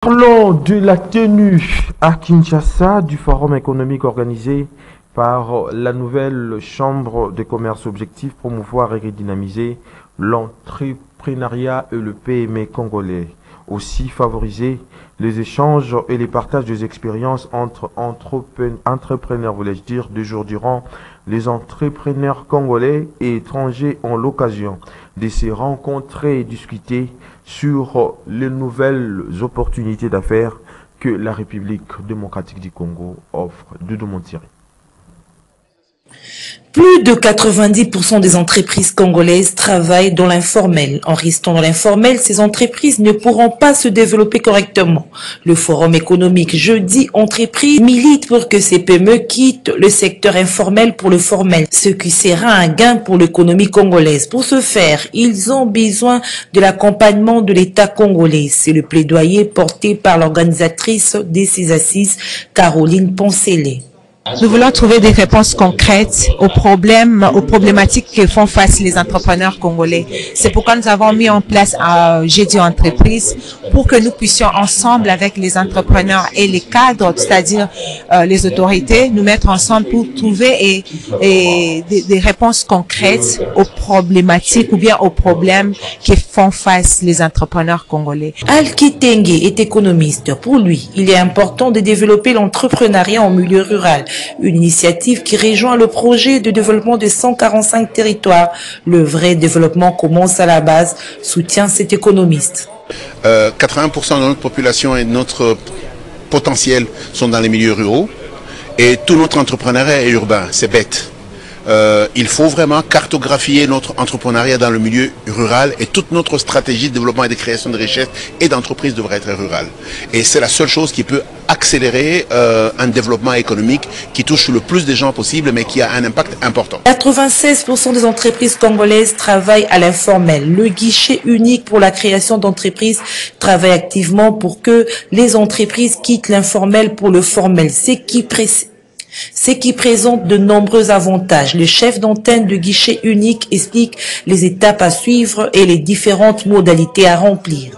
Parlons de la tenue à Kinshasa du forum économique organisé par la nouvelle Chambre de commerce. Objectif: promouvoir et redynamiser l'entrepreneuriat et le PME congolais. Aussi favoriser les échanges et les partages des expériences entre entrepreneurs, voulais-je dire, de jour durant. Les entrepreneurs congolais et étrangers ont l'occasion de se rencontrer et discuter sur les nouvelles opportunités d'affaires que la République démocratique du Congo offre. Doudou Montiri. Plus de 90% des entreprises congolaises travaillent dans l'informel. En restant dans l'informel, ces entreprises ne pourront pas se développer correctement. Le Forum économique Jeudi Entreprises milite pour que ces PME quittent le secteur informel pour le formel, ce qui sera un gain pour l'économie congolaise. Pour ce faire, ils ont besoin de l'accompagnement de l'État congolais. C'est le plaidoyer porté par l'organisatrice de ces assises, Caroline Poncelé. Nous voulons trouver des réponses concrètes aux problèmes, aux problématiques que font face les entrepreneurs congolais. C'est pourquoi nous avons mis en place un Jeudi Entreprises pour que nous puissions ensemble avec les entrepreneurs et les cadres, c'est-à-dire les autorités, nous mettre ensemble pour trouver des réponses concrètes aux problématiques ou bien aux problèmes qui font face les entrepreneurs congolais. Alki Tengue est économiste. Pour lui, il est important de développer l'entrepreneuriat en milieu rural. Une initiative qui rejoint le projet de développement de 145 territoires. Le vrai développement commence à la base, soutient cet économiste. 80% de notre population et de notre potentiel sont dans les milieux ruraux et tout notre entrepreneuriat est urbain, c'est bête. Il faut vraiment cartographier notre entrepreneuriat dans le milieu rural et toute notre stratégie de développement et de création de richesses et d'entreprises devrait être rurale. Et c'est la seule chose qui peut accélérer un développement économique qui touche le plus de gens possible mais qui a un impact important. 96% des entreprises congolaises travaillent à l'informel. Le guichet unique pour la création d'entreprises travaille activement pour que les entreprises quittent l'informel pour le formel, ce qui présente de nombreux avantages. Le chef d'antenne de guichet unique explique les étapes à suivre et les différentes modalités à remplir.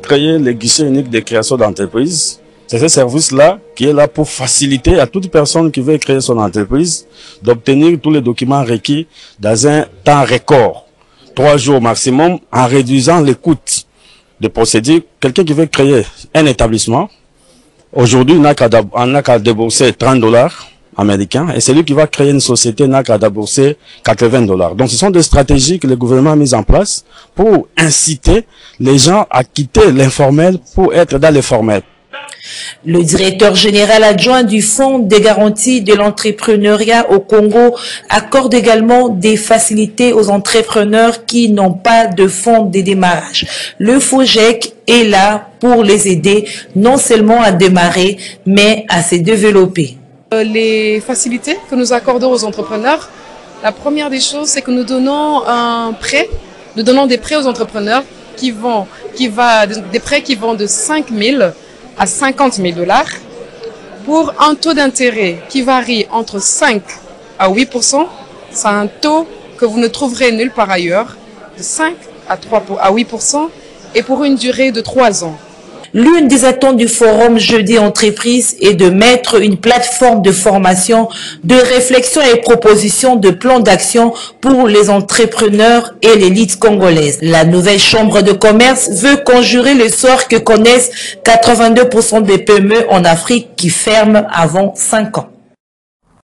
Créer le guichet unique de création d'entreprise, c'est ce service-là qui est là pour faciliter à toute personne qui veut créer son entreprise d'obtenir tous les documents requis dans un temps record, 3 jours maximum, en réduisant les coûts de procédure. Quelqu'un qui veut créer un établissement, aujourd'hui, on n'a qu'à débourser $30 américains, et celui qui va créer une société n'a qu'à débourser $80. Donc ce sont des stratégies que le gouvernement a mises en place pour inciter les gens à quitter l'informel pour être dans le formel. Le directeur général adjoint du Fonds de garantie de l'entrepreneuriat au Congo accorde également des facilités aux entrepreneurs qui n'ont pas de fonds de démarrage. Le FOGEC est là pour les aider non seulement à démarrer, mais à se développer. Les facilités que nous accordons aux entrepreneurs, la première des choses, c'est que nous donnons un prêt, nous donnons des prêts aux entrepreneurs des prêts qui vont de 5 000 à 50 000 $, pour un taux d'intérêt qui varie entre 5 à 8%. C'est un taux que vous ne trouverez nulle part ailleurs, de 5 à 8%, et pour une durée de 3 ans. L'une des attentes du Forum Jeudi Entreprises est de mettre une plateforme de formation, de réflexion et proposition de plans d'action pour les entrepreneurs et l'élite congolaise. La nouvelle Chambre de commerce veut conjurer le sort que connaissent 82% des PME en Afrique qui ferment avant 5 ans.